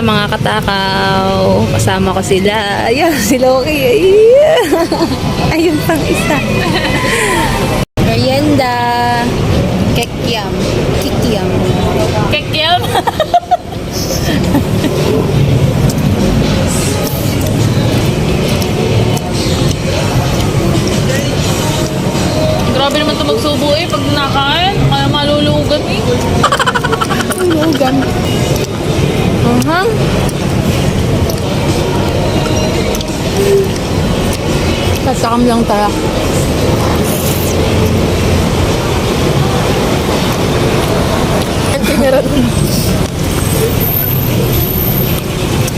Mga katakaw, kasama ko sila. Ayan, si Loki. Ayun pang isa. Merienda. Kekyam. Kikiam. Kekyam. Grabe naman ito magsubo pag nakain. Kaya malulugan Lugan. Tatakam lang tayo.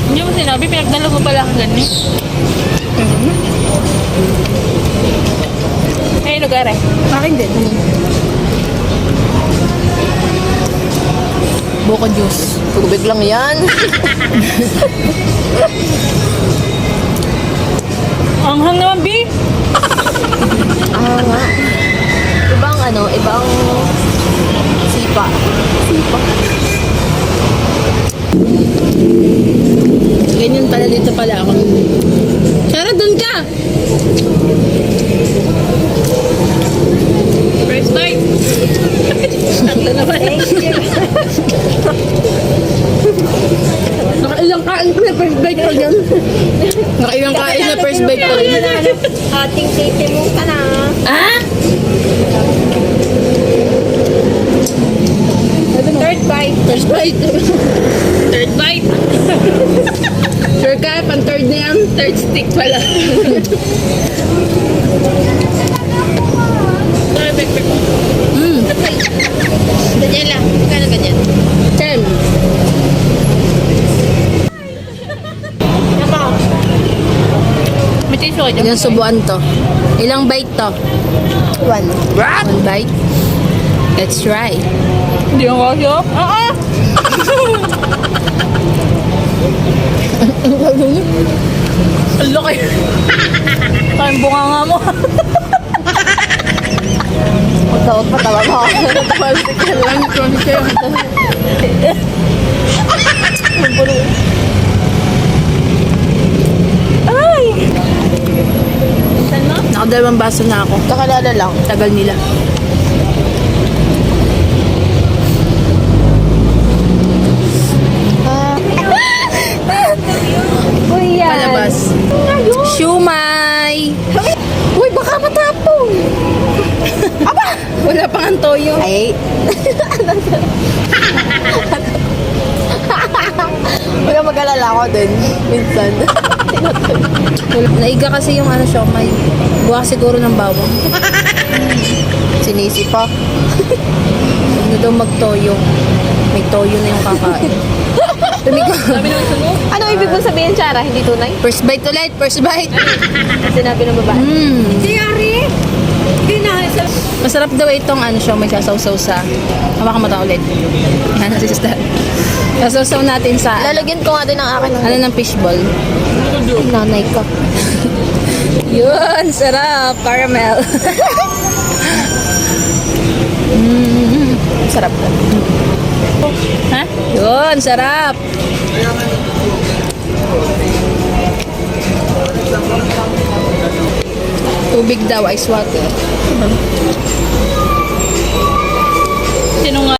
Hindi mo sinabi, pinagdala mo pala ang ganun. Ay, lugar Akin din. Buko juice. Tubig lang yan. Ang hang naman, B. Nga. Ibang ibang sipa. Ganyan pala dito pala ako. Tara, dun ka! First night. Ito naman. Nakailang kain ko na first bite ko dyan. Nakailang kain na first bite ko rin. Ating titi mo ka na. Ah? Third bite. First bite. Third bite. Sure ka, pang third na yan. Third stick pala. Ganyan lang. Kano ganyan? 10. May tissue ka dyan. Ilang subuan to? Ilang bite to? One. One bite? Let's try. Hindi ako kasi Ang laki. Parang bunga nga mo. Magtawag patawa mo ako. Ay! Nakadalawang baso na ako. Kakalala lang. Tagal nila. Kuya. Palabas. Shumay! Uy, baka matapon. Wala pang ang toyo. Ay. Huwag kang mag-alala ako din. Minsan. Naiga kasi yung shumay. Buwa siguro ng bawang. Sinisi pa. Ano daw magtoyo. May toyo na yung kakain. Tumigo. Sabi naman sa mo. Ano ibig mong sabihin, Chara? Hindi tunay? First bite ulit. First bite. Sinabi ng babae. Siyari! Hindi na. Masarap daw itong shumay sasaw-saw sa... Hawakan mo ito ulit. Yan, sister. Sasaw-saw natin sa... Lalagyan ko nga din ng akin. Ano ng fishball. Nanay ka. Yun, sarap. Caramel. Sarap na. Ha? Yun, sarap. Tubig daw, ice water. Sino nga?